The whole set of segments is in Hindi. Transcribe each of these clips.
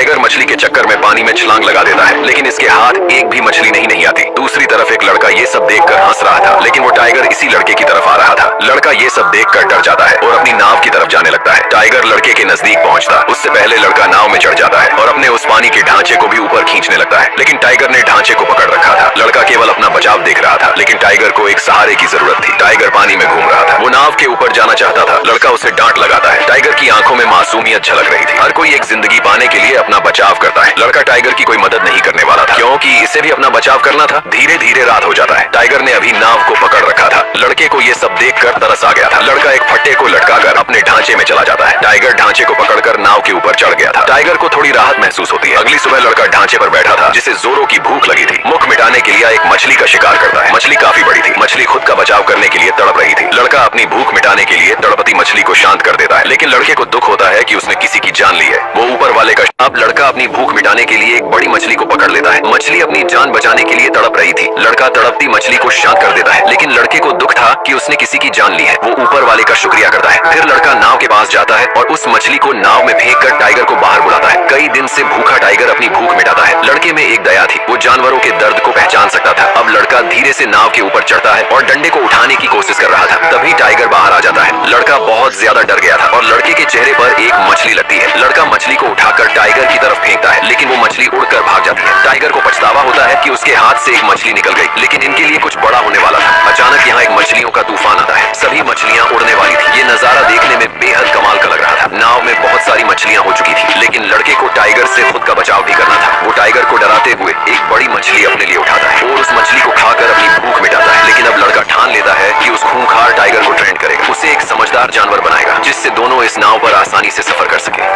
टाइगर मछली के चक्कर में पानी में छलांग लगा देता है, लेकिन इसके हाथ एक भी मछली नहीं आती। दूसरी तरफ एक लड़का ये सब देखकर हंस रहा था, लेकिन वो टाइगर इसी लड़के की तरफ आ रहा था। लड़का ये सब देखकर डर जाता है और अपनी नाव की तरफ जाने लगता है। टाइगर लड़के के नजदीक पहुंचता उससे पहले लड़का नाव में चढ़ जाता है और अपने उस पानी के ढांचे को भी ऊपर खींचने लगता है, लेकिन टाइगर ने ढांचे को पकड़ रखा था। लड़का केवल अपना बचाव देख रहा था, लेकिन टाइगर को एक सहारे की जरूरत थी। टाइगर पानी में घूम रहा था, वो नाव के ऊपर जाना चाहता था। लड़का उसे डांट लगाता है। टाइगर की आंखों में मासूमियत झलक रही थी। हर कोई एक जिंदगी पाने के लिए अपना बचाव करता है। लड़का टाइगर की कोई मदद नहीं करने वाला था, क्योंकि इसे भी अपना बचाव करना था। धीरे धीरे रात हो जाता है। टाइगर ने अभी नाव को पकड़ रखा था। लड़के को ये सब देखकर तरस आ गया था। लड़का एक फट्टे को लटकाकर अपने ढांचे में चला जाता है। टाइगर ढांचे को पकड़कर नाव के ऊपर चढ़ गया था। टाइगर को थोड़ी राहत महसूस होती है। अगली सुबह लड़का ढांचे पर बैठा था, जिसे जोरों की भूख लगी थी। मुख मिटाने के लिए एक मछली का शिकार करता है। मछली काफी बड़ी थी। मछली खुद का बचाव करने के लिए तड़प रही थी। लड़का अपनी भूख मिटाने के लिए तड़पती मछली को शांत कर देता है, लेकिन लड़के को दुख होता है कि उसने किसी की जान ली है। वो ऊपर वाले का। अब लड़का अपनी भूख मिटाने के लिए एक बड़ी मछली को पकड़ लेता है। मछली अपनी जान बचाने के लिए तड़प रही थी। लड़का तड़पती मछली को शांत कर देता है, लेकिन लड़के को दुख था कि उसने किसी की जान ली है। वो ऊपर वाले का शुक्रिया करता है। फिर लड़का नाव के पास जाता है और उस मछली को नाव में फेंककर टाइगर को बाहर बुलाता है। कई दिन से भूखा टाइगर अपनी भूख मिटाता है। लड़के में एक दया थी, वो जानवरों के दर्द को पहचान सकता था। अब लड़का धीरे से नाव के ऊपर चढ़ता है और डंडे को उठाने की कोशिश कर रहा था। तभी टाइगर बाहर आ जाता है। लड़का बहुत ज्यादा डर गया था और लड़के के चेहरे पर एक मछली लगती है। लड़का मछली को उठाकर टाइगर की तरफ फेंकता है, लेकिन वो मछली उड़कर भाग जाती है। टाइगर को पछतावा होता है कि उसके हाथ से एक मछली निकल गई, लेकिन इनके लिए कुछ बड़ा होने वाला था। अचानक यहाँ एक मछलियों का तूफान आता है। सभी मछलियाँ उड़ने वाली थी। ये नजारा देखने में बेहद कमाल का लग रहा था। नाव में बहुत सारी मछलियाँ हो चुकी थी, लेकिन लड़के को टाइगर से खुद का बचाव भी करना था। वो टाइगर को डराते हुए एक बड़ी मछली अपने लिए उठाता है और उस मछली को खाकर अपनी भूख मिटाता है। लेकिन अब लड़का ठान लेता है कि उस खूंखार टाइगर को ट्रेन करेगा, उसे एक समझदार जानवर बनाएगा, जिससे दोनों इस नाव पर आसानी से सफर कर सके।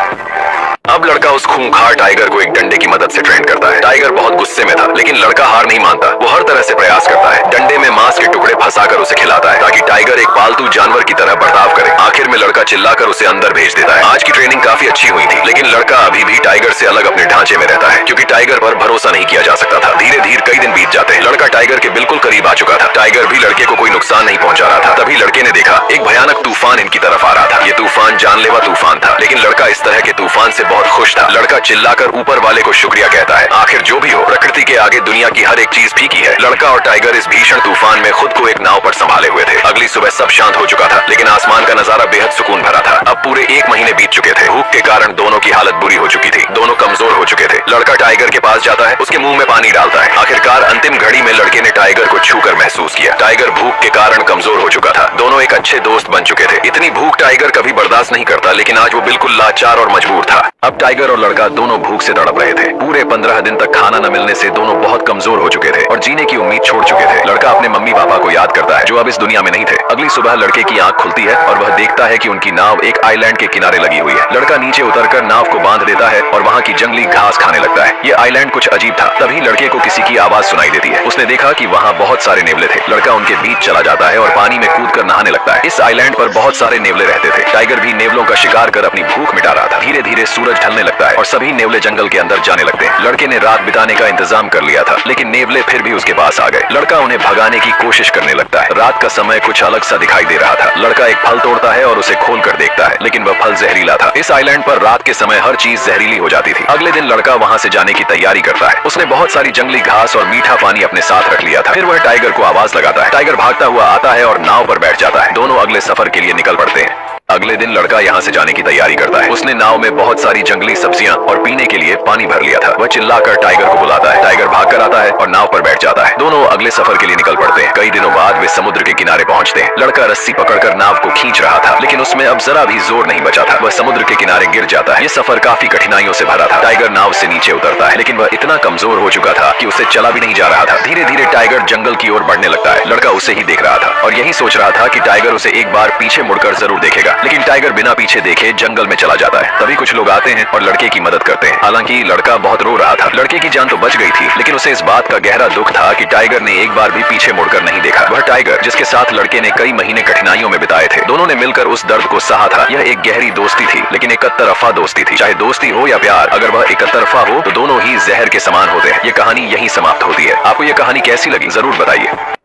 अब लड़का उस खूंखार टाइगर को एक डंडे की मदद से ट्रेन करता है। टाइगर बहुत गुस्से में था, लेकिन लड़का हार नहीं मानता। वो हर तरह से प्रयास करता है। डंडे में मांस के टुकड़े फंसाकर उसे खिलाता है, ताकि टाइगर एक पालतू जानवर की तरह बर्ताव करे। आखिर में लड़का चिल्लाकर उसे अंदर भेज देता है। आज की ट्रेनिंग काफी अच्छी हुई थी, लेकिन लड़का अभी भी टाइगर से अलग अपने ढांचे में रहता है, क्योंकि टाइगर पर भरोसा नहीं किया जा सकता था। धीरे धीरे कई दिन बीत जाते हैं। लड़का टाइगर के बिल्कुल करीब आ चुका था। टाइगर भी लड़के को कोई नुकसान नहीं पहुंचा रहा था। तभी लड़के ने देखा एक भयानक तूफान इनकी तरफ आ रहा था। ये तूफान जानलेवा तूफान था, लेकिन लड़का इस तरह के तूफान से बहुत खुश था। लड़का चिल्लाकर ऊपर वाले को शुक्रिया कहता है। आखिर जो भी हो, प्रकृति के आगे दुनिया की हर एक चीज फीकी है। लड़का और टाइगर इस भीषण तूफान में खुद को एक नाव पर संभाले हुए थे। अगली सुबह सब शांत हो चुका था, लेकिन आसमान का नजारा बेहद सुकून भरा था। अब पूरे 1 महीने बीत चुके थे। भूख के कारण दोनों की हालत बुरी हो चुकी थी। दोनों कमजोर हो चुके थे। लड़का टाइगर के पास जाता है, उसके मुंह में पानी डालता है। आखिरकार अंतिम घड़ी में लड़के ने टाइगर को छूकर महसूस किया। टाइगर भूख के कारण कमजोर हो चुका था। दोनों एक अच्छे दोस्त बन चुके थे। इतनी भूख टाइगर कभी बर्दाश्त नहीं करता, लेकिन आज वो बिल्कुल लाचार और मजबूर था। अब टाइगर और लड़का दोनों भूख से तड़प रहे थे। पूरे 15 दिन तक खाना न मिलने से दोनों बहुत कमजोर हो चुके थे और जीने की उम्मीद छोड़ चुके थे। लड़का अपने मम्मी पापा को याद करता है, जो अब इस दुनिया में नहीं थे। अगली सुबह लड़के की आंख खुलती है और वह देखता है कि उनकी नाव एक आइलैंड के किनारे लगी हुई है। लड़का नीचे उतरकर नाव को बांध देता है और वहाँ की जंगली घास खाने लगता है। ये आइलैंड कुछ अजीब था। तभी लड़के को किसी की आवाज सुनाई देती है। उसने देखा कि वहाँ बहुत सारे नेवले थे। लड़का उनके बीच चला जाता है और पानी में कूदकर नहाने लगता है। इस आइलैंड पर बहुत सारे नेवले रहते थे। टाइगर भी नेवलों का शिकार कर अपनी भूख मिटा रहा था। धीरे धीरे सूरज ढलने लगता है और सभी नेवले जंगल के अंदर जाने लगते हैं। लड़के ने रात बिताने का इंतजाम कर लिया था, लेकिन नेवले फिर भी उसके पास आ गए। लड़का उन्हें भगाने की कोशिश करने लगता है। रात का समय कुछ अलग सा दिखाई दे रहा था। लड़का एक फल तोड़ता है और उसे खोल कर देखता है, लेकिन वह फल जहरीला था। इस आइलैंड पर रात के समय हर चीज जहरीली हो जाती थी। अगले दिन लड़का वहाँ से जाने की तैयारी करता है। उसने बहुत सारी जंगली घास और मीठा पानी अपने साथ रख लिया था। फिर वह टाइगर को आवाज लगाता है। टाइगर भागता हुआ आता है और नाव पर बैठ जाता है। दोनों अगले सफर के लिए निकल पड़ते हैं। अगले दिन लड़का यहाँ से जाने की तैयारी करता है। उसने नाव में बहुत सारी जंगली सब्जियां और पीने के लिए पानी भर लिया था। वह चिल्लाकर टाइगर को बुलाता है। टाइगर भागकर आता है और नाव पर बैठ जाता है। दोनों अगले सफर के लिए निकल पड़ते हैं। कई दिनों बाद वे समुद्र के किनारे पहुंचते हैं। लड़का रस्सी पकड़कर नाव को खींच रहा था, लेकिन उसमें अब जरा भी जोर नहीं बचा था। वह समुद्र के किनारे गिर जाता है। ये सफर काफी कठिनाइयों से भरा था। टाइगर नाव से नीचे उतरता है, लेकिन वह इतना कमजोर हो चुका था कि उसे चला भी नहीं जा रहा था। धीरे धीरे टाइगर जंगल की ओर बढ़ने लगता है। लड़का उसे ही देख रहा था और यही सोच रहा था कि टाइगर उसे एक बार पीछे मुड़कर जरूर देखेगा, लेकिन टाइगर बिना पीछे देखे जंगल में चला जाता है। तभी कुछ लोग आते हैं और लड़के की मदद करते हैं। हालांकि लड़का बहुत रो रहा था। लड़के की जान तो बच गई थी, लेकिन उसे इस बात का गहरा दुख था कि टाइगर ने एक बार भी पीछे मुड़कर नहीं देखा। वह टाइगर जिसके साथ लड़के ने कई महीने कठिनाइयों में बिताए थे। दोनों ने मिलकर उस दर्द को सहा था। यह एक गहरी दोस्ती थी, लेकिन एक तरफा दोस्ती थी। चाहे दोस्ती हो या प्यार, अगर वह एक तरफा हो तो दोनों ही जहर के समान होते हैं। ये कहानी यहीं समाप्त होती है। आपको ये कहानी कैसी लगी जरूर बताइए।